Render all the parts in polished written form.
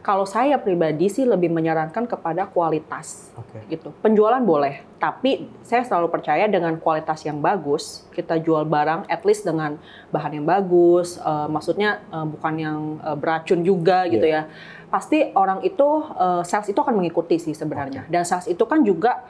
Kalau saya pribadi sih lebih menyarankan kepada kualitas, gitu. Penjualan boleh, tapi saya selalu percaya dengan kualitas yang bagus, kita jual barang at least dengan bahan yang bagus, maksudnya bukan yang beracun juga gitu ya. Pasti orang itu, sales itu akan mengikuti sih sebenarnya. Dan sales itu kan juga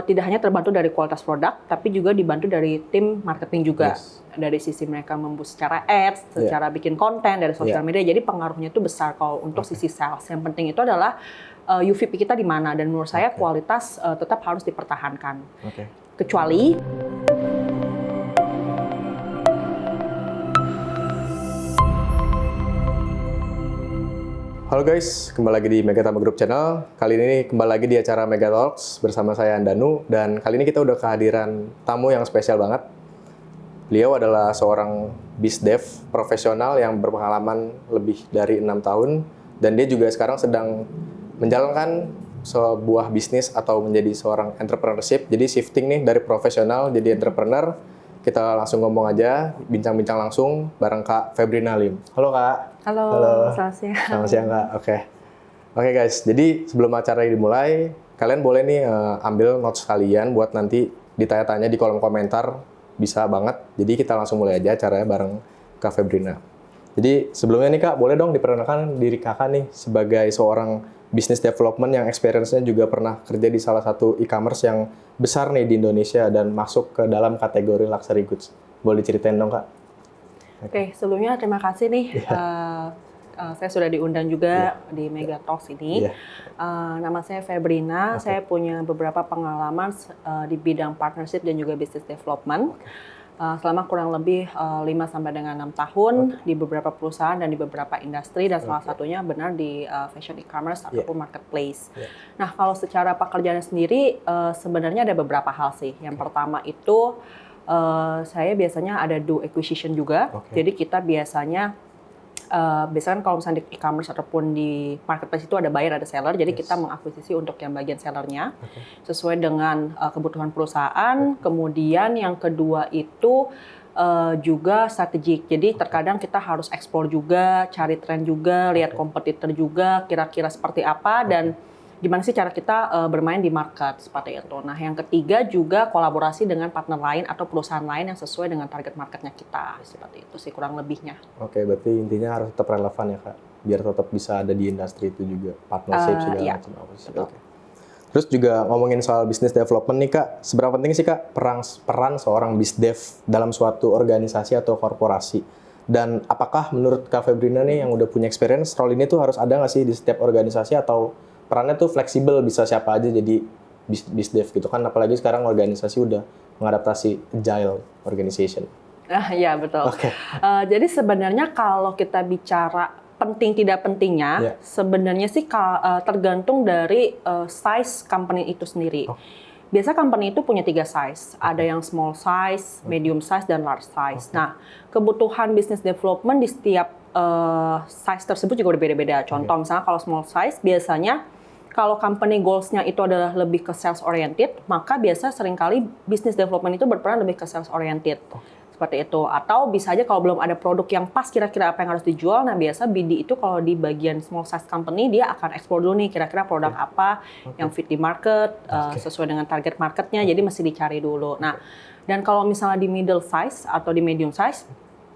tidak hanya terbantu dari kualitas produk, tapi juga dibantu dari tim marketing juga. Dari sisi mereka memboost secara ads, secara bikin konten dari sosial media. Jadi pengaruhnya itu besar kalau untuk sisi sales. Yang penting itu adalah UVP kita di mana. Dan menurut saya kualitas tetap harus dipertahankan. Kecuali halo guys, kembali lagi di Megatama Group Channel. Kali ini kembali lagi di acara Mega Talks bersama saya Andanu. Dan kali ini kita udah kehadiran tamu yang spesial banget. Beliau adalah seorang bizdev profesional yang berpengalaman lebih dari 6 tahun. Dan dia juga sekarang sedang menjalankan sebuah bisnis atau menjadi seorang entrepreneurship. Jadi shifting nih dari profesional jadi entrepreneur. Kita langsung ngomong aja, bincang-bincang langsung bareng Kak Febrina Lim. Halo Kak. Halo. Selamat siang. Selamat siang Kak. Oke guys, jadi sebelum acara dimulai, kalian boleh nih ambil notes kalian buat nanti ditanya-tanya di kolom komentar, bisa banget. Jadi kita langsung mulai aja acaranya bareng Kak Febrina. Jadi sebelumnya nih Kak, boleh dong diperkenalkan diri Kakak nih sebagai seorang business development yang experience-nya juga pernah kerja di salah satu e-commerce yang besar nih di Indonesia dan masuk ke dalam kategori luxury goods. Boleh ceritain dong Kak? Oke, sebelumnya terima kasih nih. Saya sudah diundang juga di Mega Talks ini. Nama saya Febrina, saya punya beberapa pengalaman di bidang partnership dan juga business development. Selama kurang lebih 5 sampai dengan 6 tahun di beberapa perusahaan dan di beberapa industri, dan salah satunya benar di fashion e-commerce ataupun marketplace. Nah, kalau secara pekerjaan sendiri sebenarnya ada beberapa hal sih. Yang pertama itu saya biasanya ada do acquisition juga. Jadi kita biasanya kalau misalnya di e-commerce ataupun di marketplace itu ada buyer, ada seller. Jadi kita mengakuisisi untuk yang bagian sellernya sesuai dengan kebutuhan perusahaan. Kemudian yang kedua itu juga strategik. Jadi terkadang kita harus explore juga, cari tren juga, lihat kompetitor juga, kira-kira seperti apa dan gimana sih cara kita bermain di market seperti itu. Nah, yang ketiga juga kolaborasi dengan partner lain atau perusahaan lain yang sesuai dengan target marketnya kita. Seperti itu sih kurang lebihnya. Oke, berarti intinya harus tetap relevan ya Kak, biar tetap bisa ada di industri itu juga, partnership segala macam apa sih. Terus juga ngomongin soal business development nih Kak, seberapa penting sih Kak peran seorang bizdev dalam suatu organisasi atau korporasi? Dan apakah menurut Kak Febrina nih yang udah punya experience, role ini tuh harus ada nggak sih di setiap organisasi atau perannya tuh fleksibel, bisa siapa aja jadi bizdev gitu kan, apalagi sekarang organisasi udah mengadaptasi agile organization. Ya betul. Jadi sebenarnya kalau kita bicara penting tidak pentingnya, sebenarnya sih tergantung dari size company itu sendiri. Biasa company itu punya 3 size, ada yang small size, medium size, dan large size. Nah, kebutuhan business development di setiap size tersebut juga berbeda-beda. Contoh misalnya kalau small size biasanya kalau company goals-nya itu adalah lebih ke sales oriented, maka biasa seringkali business development itu berperan lebih ke sales oriented. Seperti itu. Atau bisa aja kalau belum ada produk yang pas kira-kira apa yang harus dijual, nah biasa BD itu kalau di bagian small size company dia akan explore dulu nih kira-kira produk apa yang fit di market, sesuai dengan target marketnya, jadi mesti dicari dulu. Nah, dan kalau misalnya di middle size atau di medium size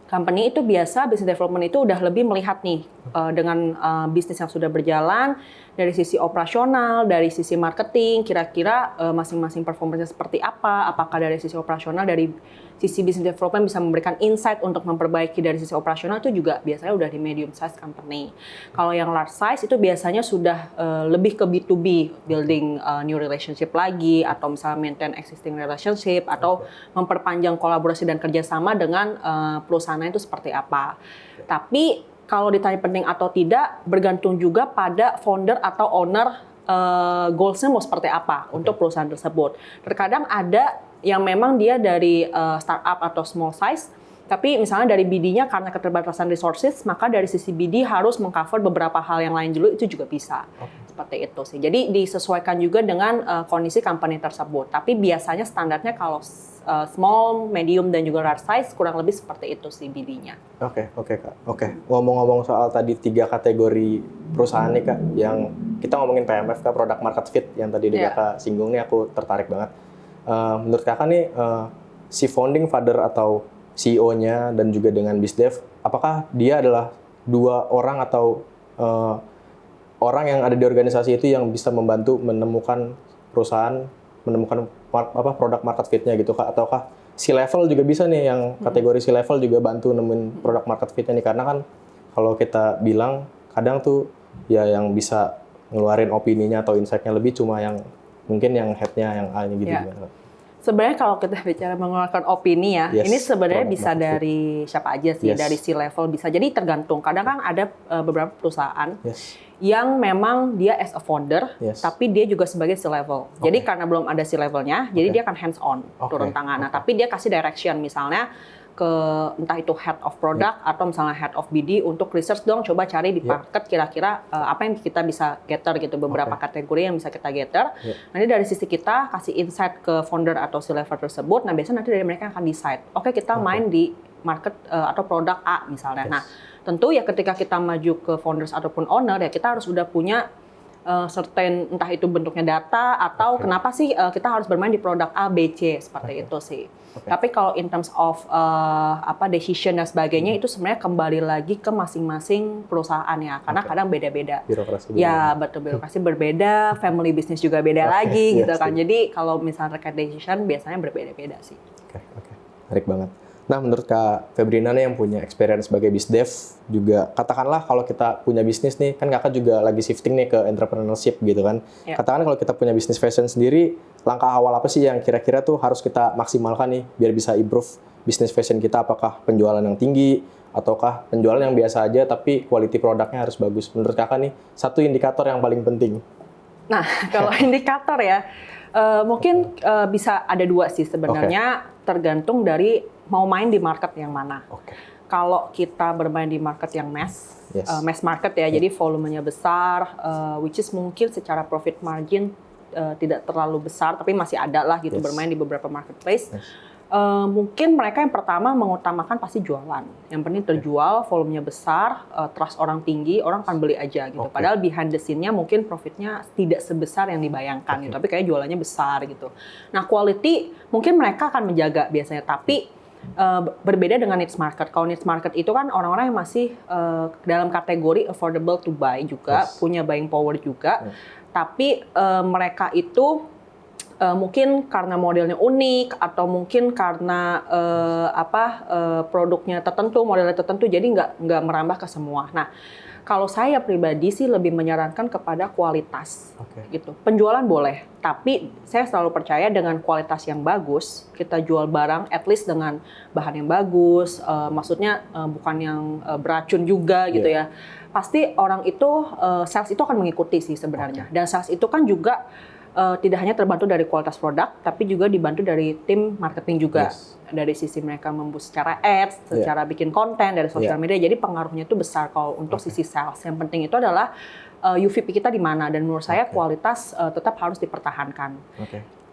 company itu biasa business development itu udah lebih melihat nih dengan bisnis yang sudah berjalan dari sisi operasional, dari sisi marketing, kira-kira masing-masing performanya seperti apa, apakah dari sisi operasional, dari sisi business development bisa memberikan insight untuk memperbaiki dari sisi operasional, itu juga biasanya udah di medium size company. Kalau yang large size itu biasanya sudah lebih ke B2B, building new relationship lagi, atau misalnya maintain existing relationship, atau memperpanjang kolaborasi dan kerjasama dengan perusahaan itu seperti apa. Tapi kalau ditanya penting atau tidak, bergantung juga pada founder atau owner goals-nya mau seperti apa untuk perusahaan tersebut. Terkadang ada yang memang dia dari startup atau small size, Tapi misalnya dari BD-nya karena keterbatasan resources, maka dari sisi BD harus mengcover beberapa hal yang lain dulu, itu juga bisa. Seperti itu sih. Jadi disesuaikan juga dengan kondisi company tersebut. Tapi biasanya standarnya kalau small, medium, dan juga large size kurang lebih seperti itu sih BD-nya. Oke Kak. Ngomong-ngomong soal tadi 3 kategori perusahaan nih Kak, yang kita ngomongin PMF Kak, product market fit yang tadi Kakak singgung nih, aku tertarik banget. Menurut Kakak nih, si founding father atau CEO-nya dan juga dengan BizDev, apakah dia adalah 2 orang atau orang yang ada di organisasi itu yang bisa membantu menemukan perusahaan, menemukan produk market fit-nya gitu Kak? Ataukah C-level juga bisa nih, yang kategori C-level juga bantu nemuin produk market fit-nya nih? Karena kan kalau kita bilang kadang tuh ya yang bisa ngeluarin opininya atau insight-nya lebih cuma yang mungkin yang head-nya, yang A-nya gitu. Sebenarnya kalau kita bicara mengeluarkan opini ya, ini sebenarnya bisa dari siapa aja sih, dari C-level bisa. Jadi tergantung. Kadang kan ada beberapa perusahaan yang memang dia as a founder, tapi dia juga sebagai C-level. Jadi karena belum ada C-levelnya, jadi dia akan hands on, turun tangan. Nah, tapi dia kasih direction, misalnya ke entah itu head of product atau misalnya head of BD untuk research dong, coba cari di market kira-kira apa yang kita bisa gather gitu, beberapa kategori yang bisa kita gather. Nanti dari sisi kita kasih insight ke founder atau C-level tersebut. Nah, biasanya nanti dari mereka akan decide, oke, kita main di market atau produk A misalnya. Nah, tentu ya ketika kita maju ke founders ataupun owner ya kita harus udah punya certain, entah itu bentuknya data atau kenapa sih kita harus bermain di produk A, B, C, seperti itu sih. Tapi kalau in terms of decision dan sebagainya itu sebenarnya kembali lagi ke masing-masing perusahaan ya, karena kadang beda-beda. Birokrasi ya betul, birokrasi berbeda, family business juga beda lagi gitu kan. Jadi kalau misalnya terkait decision biasanya berbeda-beda sih. Oke. Menarik banget. Nah, menurut Kak Febrina nih yang punya experience sebagai BizDev juga, katakanlah kalau kita punya bisnis nih, kan Kakak juga lagi shifting nih ke entrepreneurship gitu kan. Katakan kalau kita punya bisnis fashion sendiri, langkah awal apa sih yang kira-kira tuh harus kita maksimalkan nih biar bisa improve bisnis fashion kita? Apakah penjualan yang tinggi ataukah penjualan yang biasa aja tapi quality produknya harus bagus? Menurut Kakak nih, satu indikator yang paling penting. Nah, kalau indikator ya, mungkin bisa ada 2 sih sebenarnya, tergantung dari mau main di market yang mana. Kalau kita bermain di market yang mass market ya, jadi volumenya besar, which is mungkin secara profit margin tidak terlalu besar, tapi masih ada lah gitu bermain di beberapa marketplace. Mungkin mereka yang pertama mengutamakan pasti jualan. Yang penting terjual, volumenya besar, trust orang tinggi, orang akan beli aja gitu. Padahal behind the scene-nya mungkin profitnya tidak sebesar yang dibayangkan gitu, tapi kayak jualannya besar gitu. Nah, quality mungkin mereka akan menjaga biasanya, tapi berbeda dengan niche market. Kalau niche market itu kan orang-orang yang masih dalam kategori affordable to buy juga, punya buying power juga, tapi mereka itu mungkin karena modelnya unik atau mungkin karena produknya tertentu, modelnya tertentu, jadi nggak merambah ke semua. Nah, kalau saya pribadi sih lebih menyarankan kepada kualitas, gitu. Penjualan boleh, tapi saya selalu percaya dengan kualitas yang bagus, kita jual barang at least dengan bahan yang bagus, maksudnya bukan yang beracun juga gitu ya. Pasti orang itu, sales itu akan mengikuti sih sebenarnya. Dan sales itu kan juga tidak hanya terbantu dari kualitas produk, tapi juga dibantu dari tim marketing juga. Dari sisi mereka memboost secara ads, secara bikin konten dari sosial media. Jadi pengaruhnya itu besar kalau untuk sisi sales. Yang penting itu adalah UVP kita di mana. Dan menurut saya kualitas tetap harus dipertahankan.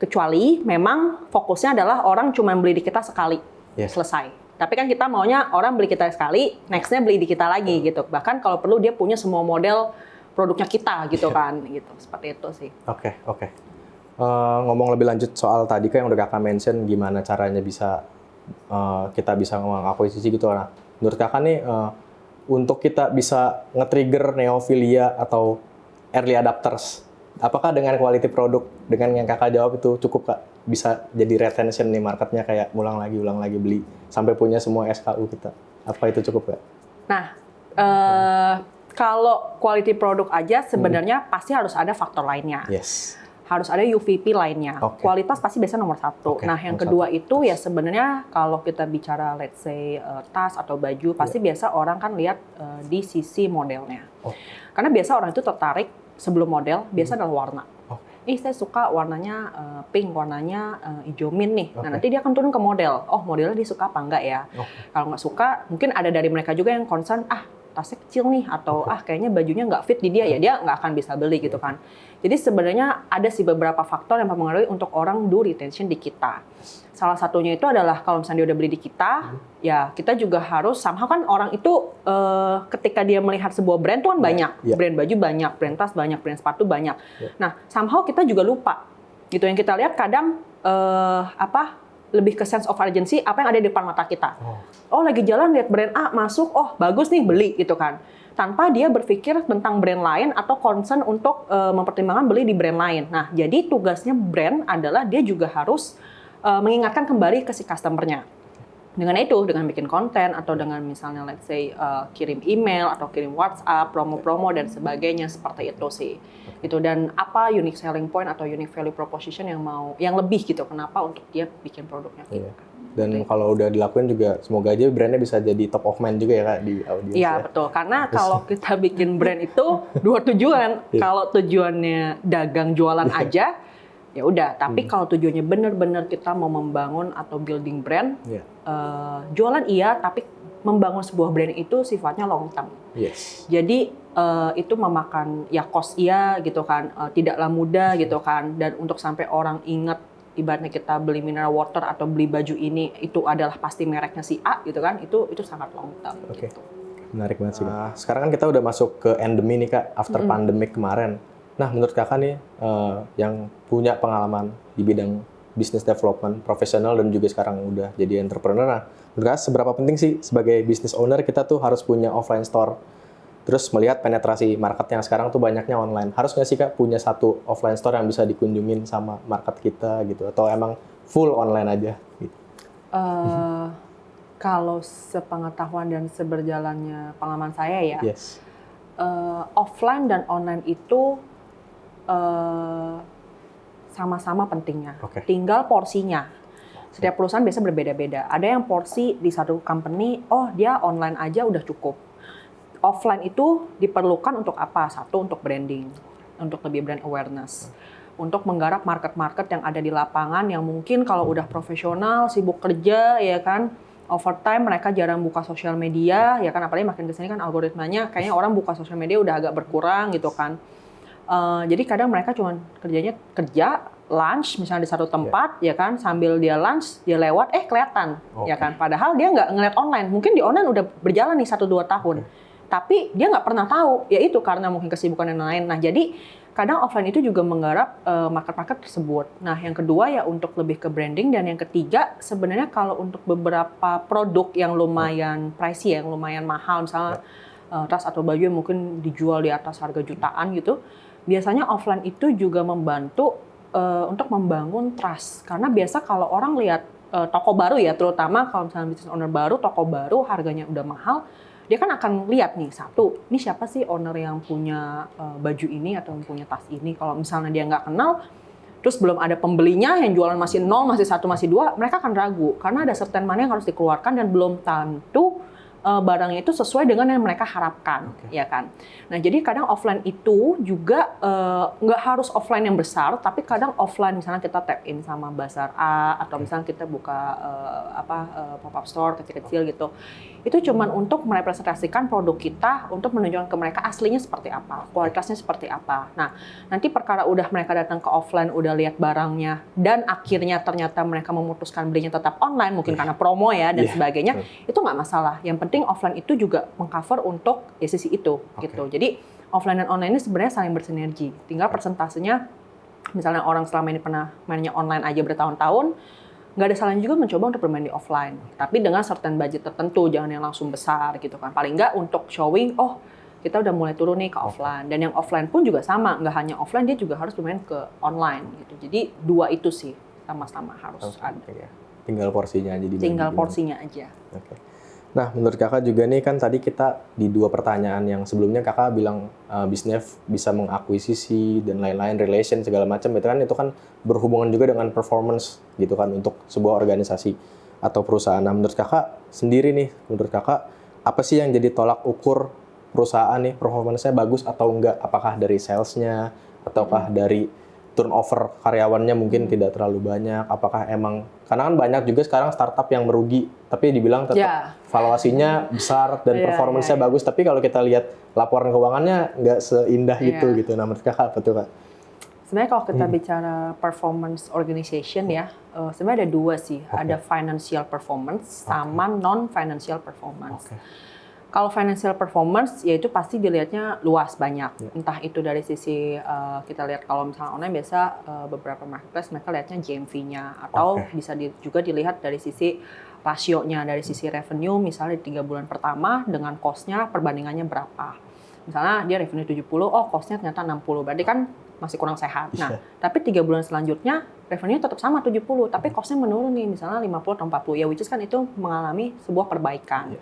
Kecuali memang fokusnya adalah orang cuma beli di kita sekali, selesai. Tapi kan kita maunya orang beli kita sekali, next-nya beli di kita lagi gitu. Bahkan kalau perlu dia punya semua model produknya kita gitu kan, gitu. Seperti itu sih. Oke. Ngomong lebih lanjut soal tadi kan yang udah Kakak mention gimana caranya bisa kita bisa mengakuisisi gitu. Nah, menurut Kakak nih untuk kita bisa nge-trigger neophilia atau early adapters, apakah dengan quality produk dengan yang Kakak jawab itu cukup Kak? Bisa jadi retention nih marketnya kayak ulang lagi beli sampai punya semua SKU kita. Apa itu cukup Kak? Nah, kalau quality produk aja sebenarnya pasti harus ada faktor lainnya. Harus ada UVP lainnya. Kualitas pasti biasanya nomor 1. Nah, yang kedua itu ya sebenarnya kalau kita bicara let's say tas atau baju, pasti biasa orang kan lihat di sisi modelnya. Karena biasa orang itu tertarik sebelum model, biasa adalah warna. saya suka warnanya pink, warnanya hijau mint nih. Nah, nanti dia akan turun ke model. Oh, modelnya dia suka apa enggak ya? Kalau nggak suka, mungkin ada dari mereka juga yang concern, tasnya kecil nih, atau kayaknya bajunya nggak fit di dia, ya dia nggak akan bisa beli gitu kan. Jadi sebenarnya ada sih beberapa faktor yang mempengaruhi untuk orang do retention di kita. Salah satunya itu adalah kalau misalnya dia udah beli di kita, ya kita juga harus somehow kan orang itu ketika dia melihat sebuah brand tuh kan banyak, brand baju banyak, brand tas banyak, brand sepatu banyak. Nah, somehow kita juga lupa gitu, yang kita lihat kadang lebih ke sense of urgency apa yang ada di depan mata kita. Oh, lagi jalan lihat brand A masuk, oh bagus nih beli gitu kan. Tanpa dia berpikir tentang brand lain atau concern untuk mempertimbangkan beli di brand lain. Nah, jadi tugasnya brand adalah dia juga harus mengingatkan kembali ke si customer-nya. Dengan itu, dengan bikin konten atau dengan misalnya let's say kirim email atau kirim WhatsApp, promo-promo dan sebagainya, seperti itu sih. Gitu. Dan apa unique selling point atau unique value proposition yang lebih gitu, kenapa untuk dia bikin produknya gitu. Dan kalau udah dilakuin juga semoga aja brandnya bisa jadi top of mind juga ya Kak di audiens. Iya, betul. Karena kalau kita bikin brand itu dua tujuan. Kalau tujuannya dagang jualan aja, ya udah. Tapi kalau tujuannya benar-benar kita mau membangun atau building brand, jualan iya, tapi membangun sebuah brand itu sifatnya long term. Jadi itu memakan ya cost iya gitu kan, tidaklah mudah gitu kan. Dan untuk sampai orang ingat, ibaratnya kita beli mineral water atau beli baju ini itu adalah pasti mereknya si A gitu kan, itu sangat long term. Gitu. Menarik banget sih. Sekarang kan kita udah masuk ke endemi nih Kak, after pandemic kemarin. Nah, menurut Kakak nih yang punya pengalaman di bidang business development profesional dan juga sekarang udah jadi entrepreneur, nah, menurut Kakak seberapa penting sih sebagai business owner kita tuh harus punya offline store? Terus melihat penetrasi market yang sekarang tuh banyaknya online. Harus nggak sih Kak punya satu offline store yang bisa dikunjungin sama market kita gitu? Atau emang full online aja? Gitu? Kalau sepengetahuan dan seberjalannya pengalaman saya ya, offline dan online itu sama-sama pentingnya. Tinggal porsinya. Setiap perusahaan biasa berbeda-beda. Ada yang porsi di satu company, oh dia online aja udah cukup. Offline itu diperlukan untuk apa? Satu, untuk branding, untuk lebih brand awareness, untuk menggarap market-market yang ada di lapangan yang mungkin kalau udah profesional, sibuk kerja, ya kan, overtime mereka jarang buka sosial media, ya kan, apalagi makin kesini kan algoritmanya kayaknya orang buka sosial media udah agak berkurang gitu kan. Jadi kadang mereka cuma kerjanya kerja, lunch misalnya di satu tempat, ya kan, sambil dia lunch, dia lewat, kelihatan, ya kan. Padahal dia nggak ngeliat online, mungkin di online udah berjalan nih 1-2 tahun. Tapi dia nggak pernah tahu, ya itu karena mungkin kesibukan yang lain. Nah, jadi kadang offline itu juga menggarap market-market tersebut. Nah, yang kedua ya untuk lebih ke branding, dan yang ketiga sebenarnya kalau untuk beberapa produk yang lumayan pricey, yang lumayan mahal, misalnya tas atau baju yang mungkin dijual di atas harga jutaan gitu, biasanya offline itu juga membantu untuk membangun trust. Karena biasa kalau orang lihat toko baru ya, terutama kalau misalnya business owner baru, toko baru harganya udah mahal, dia kan akan lihat nih, satu, ini siapa sih owner yang punya baju ini atau yang punya tas ini. Kalau misalnya dia nggak kenal, terus belum ada pembelinya, yang jualan masih 0, masih 1, masih 2, mereka akan ragu. Karena ada certain money yang harus dikeluarkan dan belum tentu barangnya itu sesuai dengan yang mereka harapkan, ya kan. Nah, jadi kadang offline itu juga nggak harus offline yang besar, tapi kadang offline misalnya kita tap in sama Bazar A, atau misalnya kita buka pop-up store kecil-kecil gitu. Itu cuman untuk merepresentasikan produk kita, untuk menunjukkan ke mereka aslinya seperti apa, kualitasnya seperti apa. Nah, nanti perkara udah mereka datang ke offline, udah lihat barangnya, dan akhirnya ternyata mereka memutuskan belinya tetap online, mungkin karena promo ya, dan sebagainya, itu nggak masalah. Yang penting offline itu juga mengcover untuk sisi itu, gitu. Jadi, offline dan online ini sebenarnya saling bersinergi. Tinggal persentasenya, misalnya orang selama ini pernah mainnya online aja bertahun-tahun, nggak ada salahnya juga mencoba untuk bermain di offline. Tapi dengan certain budget tertentu, jangan yang langsung besar gitu kan. Paling nggak untuk showing, oh kita udah mulai turun nih ke offline. Dan yang offline pun juga sama, nggak hanya offline, dia juga harus bermain ke online gitu. Jadi dua itu sih sama-sama harus ada. Tinggal porsinya aja. Tinggal porsinya aja. Nah, menurut Kakak juga nih kan tadi kita di 2 pertanyaan yang sebelumnya Kakak bilang bisnis bisa mengakuisisi dan lain-lain, relation segala macam itu kan berhubungan juga dengan performance gitu kan untuk sebuah organisasi atau perusahaan. Nah, menurut Kakak sendiri nih, menurut Kakak apa sih yang jadi tolak ukur perusahaan nih performance-nya bagus atau enggak? Apakah dari sales-nya ataukah dari turnover karyawannya mungkin tidak terlalu banyak. Apakah emang, karena kan banyak juga sekarang startup yang merugi, tapi dibilang tetap valuasinya besar dan performance-nya bagus. Tapi kalau kita lihat laporan keuangannya nggak seindah itu gitu. Nah, menurut Kakak apa tuh, Kak? Sebenarnya kalau kita bicara performance organization ya, sebenarnya ada dua sih. Ada financial performance sama non-financial performance. Kalau financial performance, ya itu pasti dilihatnya luas banyak. Entah itu dari sisi, kita lihat kalau misalnya online biasa beberapa marketplace mereka lihatnya GMV-nya. Atau bisa juga dilihat dari sisi rasionya, dari sisi revenue, misalnya di 3 bulan pertama dengan cost-nya perbandingannya berapa. Misalnya dia revenue 70, oh cost-nya ternyata 60, berarti kan masih kurang sehat. Nah, tapi 3 bulan selanjutnya revenue tetap sama 70, tapi cost-nya menurun nih, misalnya 50 atau 40. Ya which is kan itu mengalami sebuah perbaikan.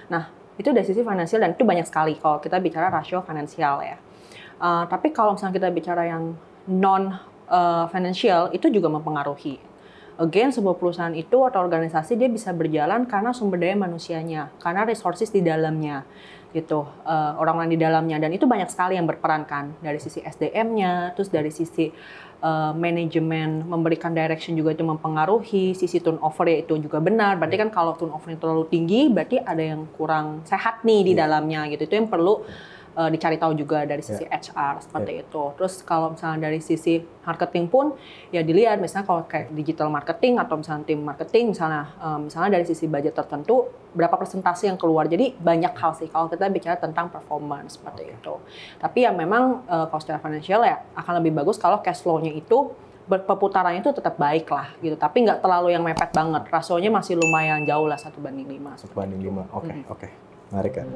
Nah, itu dari sisi finansial dan itu banyak sekali kalau kita bicara rasio finansial ya. Tapi kalau misalnya kita bicara yang non financial itu juga mempengaruhi. Again, sebuah perusahaan itu atau organisasi dia bisa berjalan karena sumber daya manusianya, karena resources di dalamnya gitu, orang-orang di dalamnya, dan itu banyak sekali yang berperan kan, dari sisi SDM-nya, terus dari sisi manajemen memberikan direction juga itu mempengaruhi, sisi turnover ya itu juga benar. Berarti kan kalau turnover terlalu tinggi berarti ada yang kurang sehat nih di dalamnya gitu. Itu yang perlu dicari tahu juga dari sisi HR seperti itu. Terus kalau misalnya dari sisi marketing pun ya dilihat, misalnya kalau kayak digital marketing atau misalnya tim marketing misalnya dari sisi budget tertentu berapa persentase yang keluar. Jadi banyak hal sih kalau kita bicara tentang performance seperti itu. Tapi ya memang kalau secara financial ya akan lebih bagus kalau cash flow-nya itu perputarannya itu tetap baik lah gitu, tapi nggak terlalu yang mepet banget. Rasionya masih lumayan jauh lah 1:5. 1:5, oke. Menarik kan?